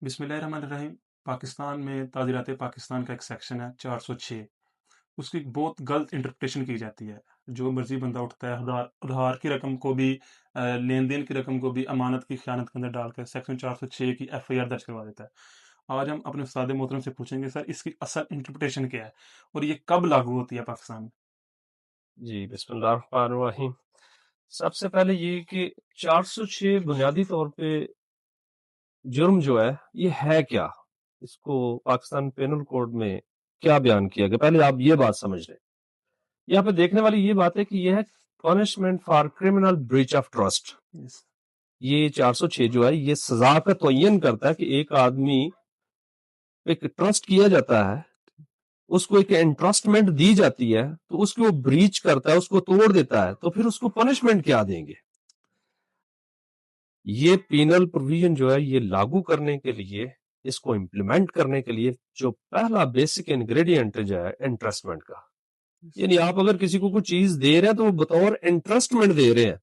بسم اللہ الرحمن الرحیم۔ پاکستان میں تعزیرات پاکستان کا ایک سیکشن ہے 406۔ اس کی بہت غلط انٹرپریٹیشن کی جاتی ہے۔ جو مرضی بندہ اٹھتا ہے ادھار کی رقم کو بھی لین دین کی رقم کو بھی امانت کی خیانت کے اندر ڈال کر سیکشن 406 کی FIR درج کروا دیتا ہے۔ آج ہم اپنے استاد محترم سے پوچھیں گے سر اس کی اصل انٹرپریٹیشن کیا ہے اور یہ کب لاگو ہوتی ہے پاکستان میں؟ جی بسم اللہ الرحمن الرحیم۔ سب سے پہلے یہ کہ 406 بنیادی طور پہ جرم جو ہے یہ ہے کیا، اس کو پاکستان پینل کوڈ میں کیا بیان کیا گیا، پہلے آپ یہ بات سمجھ لیں۔ یہاں پہ دیکھنے والی یہ بات ہے کہ یہ ہے punishment for criminal breach of trust. یہ 406 جو ہے یہ سزا کا تعین کرتا ہے کہ ایک آدمی ایک ٹرسٹ کیا جاتا ہے، اس کو ایک انٹرسٹمنٹ دی جاتی ہے، تو اس کو بریچ کرتا ہے، اس کو توڑ دیتا ہے، تو پھر اس کو پنشمنٹ کیا دیں گے۔ یہ پینل پروویژن جو ہے یہ لاگو کرنے کے لیے، اس کو امپلیمنٹ کرنے کے لیے جو پہلا بیسک انگریڈینٹ جو ہے انٹرسٹمنٹ کا، یعنی آپ اگر کسی کو کوئی چیز دے رہے ہیں تو وہ بطور انٹرسٹمنٹ دے رہے ہیں،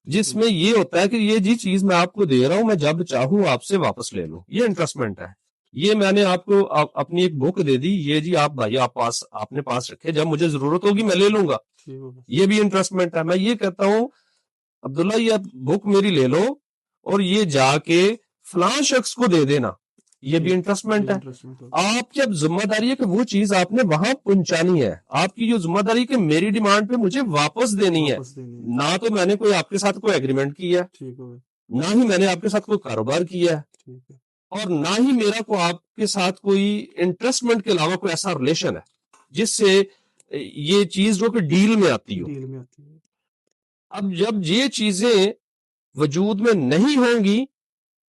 جس میں یہ ہوتا ہے کہ یہ جی چیز میں آپ کو دے رہا ہوں، میں جب چاہوں آپ سے واپس لے لوں، یہ انٹرسٹمنٹ ہے۔ یہ میں نے آپ کو اپنی ایک بک دے دی، یہ جی آپ بھائی آپ نے پاس رکھے، جب مجھے ضرورت ہوگی میں لے لوں گا، یہ بھی انٹرسٹمنٹ ہے۔ میں یہ کہتا ہوں عبداللہ یہ بک میری لے لو اور یہ جا کے فلاں شخص کو دے دینا، یہ بھی انٹرسٹمنٹ ہے۔ آپ کی اب ذمہ داری ہے کہ وہ چیز آپ نے وہاں پہنچانی ہے، آپ کی جو ذمہ داری کہ میری ڈیمانڈ پہ مجھے واپس دینی ہے، نہ تو میں نے کوئی آپ کے ساتھ کوئی ایگریمنٹ کیا ہے، نہ ہی میں نے آپ کے ساتھ کوئی کاروبار کیا ہے، اور نہ ہی میرا کو آپ کے ساتھ کوئی انٹرسٹمنٹ کے علاوہ کوئی ایسا ریلیشن ہے جس سے یہ چیز جو کہ ڈیل میں آتی ہو۔ اب جب یہ چیزیں وجود میں نہیں ہوں گی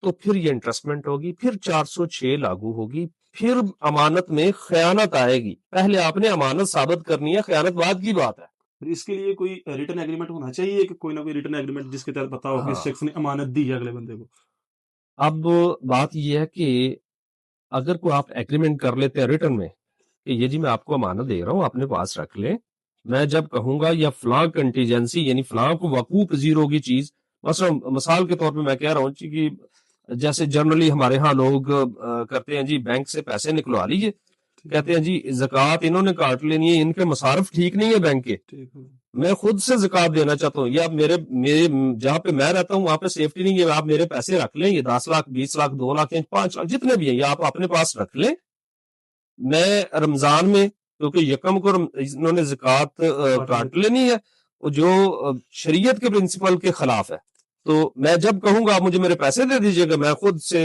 تو پھر یہ انٹرسٹمنٹ ہوگی، پھر 406 لاگو ہوگی، پھر امانت میں خیانت آئے گی۔ پہلے آپ نے امانت ثابت کرنی ہے، خیانت بعد کی بات ہے۔ اس کے لیے کوئی ریٹن ایگریمنٹ ہونا چاہیے کہ کوئی نہ کوئی ریٹن ایگریمنٹ جس کے تحت پتا ہو کہ اس شخص نے امانت دی ہے اگلے بندے کو۔ اب بات یہ ہے کہ اگر کوئی آپ ایگریمنٹ کر لیتے ہیں ریٹن میں کہ یہ جی میں آپ کو امانت دے رہا ہوں، اپنے پاس رکھ لیں، میں جب کہوں گا یا فلاں کنٹیجنسی یعنی فلاں کو وقوع پذیر ہوگی چیز، مثلا مثال کے طور پہ میں کہہ رہا ہوں کہ جیسے جنرلی ہمارے ہاں لوگ کرتے ہیں جی بینک سے پیسے نکلوا لیجئے، کہتے ہیں جی زکوٰۃ انہوں نے کاٹ لینی ہے، ان کے مصارف ٹھیک نہیں ہے بینک کے، میں خود سے زکوٰۃ دینا چاہتا ہوں، یا میرے جہاں پہ میں رہتا ہوں وہاں پہ سیفٹی نہیں ہے، آپ میرے پیسے رکھ لیں، یہ 10 لاکھ 20 لاکھ 2 لاکھ 5 لاکھ جتنے بھی ہیں یہ آپ اپنے پاس رکھ لیں، میں رمضان میں کیونکہ یکم کو انہوں نے زکوٰۃ کاٹ لینی ہے جو شریعت کے پرنسپل کے خلاف ہے، تو میں جب کہوں گا آپ مجھے میرے پیسے دے دیجئے گا، میں خود سے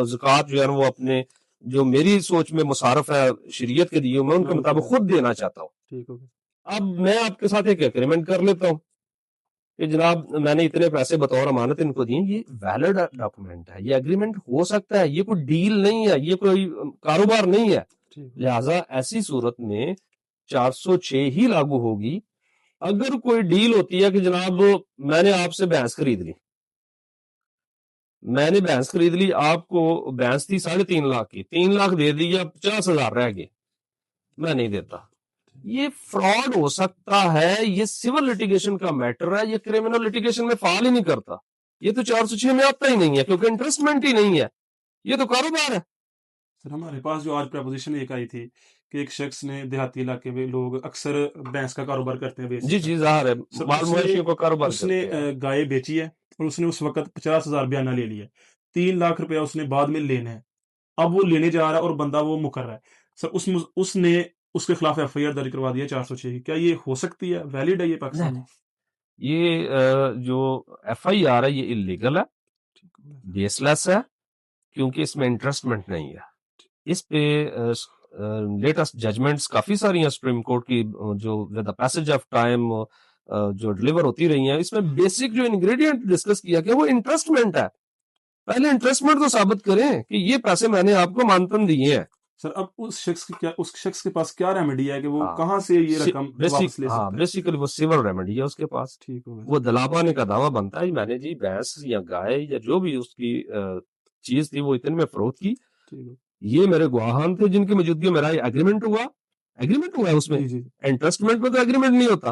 زکوٰۃ جو ہے وہ اپنے جو میری سوچ میں مصارف ہے شریعت کے دیے میں ان کے مطابق خود دینا چاہتا ہوں۔ اب میں آپ کے ساتھ ایک ایگریمنٹ کر لیتا ہوں کہ جناب میں نے اتنے پیسے بطور امانت ان کو دیے، یہ ویلڈ ڈاکومنٹ ہے، یہ ایگریمنٹ ہو سکتا ہے، یہ کوئی ڈیل نہیں ہے، یہ کوئی کاروبار نہیں ہے، لہٰذا ایسی صورت میں 406 ہی لاگو ہوگی۔ اگر کوئی ڈیل ہوتی ہے کہ جناب میں نے آپ سے بھینس خرید لی، میں نے بھینس خرید لی، آپ کو بھینس تھی 3.5 لاکھ کی، 3 لاکھ دے دی یا 50,000 رہ گئے، میں نہیں دیتا، یہ فراڈ ہو سکتا ہے، یہ سول لٹیگیشن کا میٹر ہے، یہ کرمنل لٹیگیشن میں فعال ہی نہیں کرتا، یہ تو 406 میں آتا ہی نہیں ہے کیونکہ انٹرسٹمنٹ ہی نہیں ہے، یہ تو کاروبار ہے۔ سر ہمارے پاس جو آج پریپوزیشن ایک آئی تھی کہ ایک شخص نے دیہاتی علاقے میں لوگ اکثر بھینس کا کاروبار کرتے ہیں، جی جی ظاہر ہے، مال مویشیوں کا کاروبار اس نے کرتے ہیں۔ گائے بیچی ہے اور اس نے اس وقت 50,000 بیانہ لے لیا، 3 لاکھ روپیہ اس نے بعد میں لینا ہے، اب وہ لینے جا رہا ہے اور بندہ وہ مکر رہا ہے، سر اس نے اس کے خلاف FIR درج کروا دیا 406 کی، کیا یہ ہو سکتی ہے، ویلڈ ہے یہ پاکستان میں؟ یہ جو FIR ہے یہ انلیگل ہے، بیس لیس ہے، کیونکہ اس میں انٹرسٹمنٹ نہیں ہے، اس پہ لیٹسٹ ججمنٹس کافی ساری ہیں سپریم کورٹ کی جو with the passage of time جو ڈلیور ہوتی رہی ہیں، اس میں بیسک جو انگریڈینٹ ڈسکس کیا کہ وہ انٹرسٹمنٹ ہے، پہلے انٹرسٹمنٹ تو ثابت کریں کہ یہ پیسے میں نے آپ کو مانتن دیے ہیں۔ سر اب اس شخص کے پاس کیا ریمیڈی ہے کہ وہ کہاں سے یہ رقم واپس لے سکتا ہے؟ بیسیکلی وہ سیول ریمیڈی ہے اس کے پاس، وہ دلابانے کا دعویٰ بنتا ہے میں نے جی بھینس یا گائے یا جو بھی اس کی چیز تھی وہ اتنے میں فروخت کی، یہ میرے گواہان تھے جن کی موجودگی میرا ایگریمنٹ ہوا ہے اس میں، انٹرسٹمنٹ میں تو ایگریمنٹ نہیں ہوتا،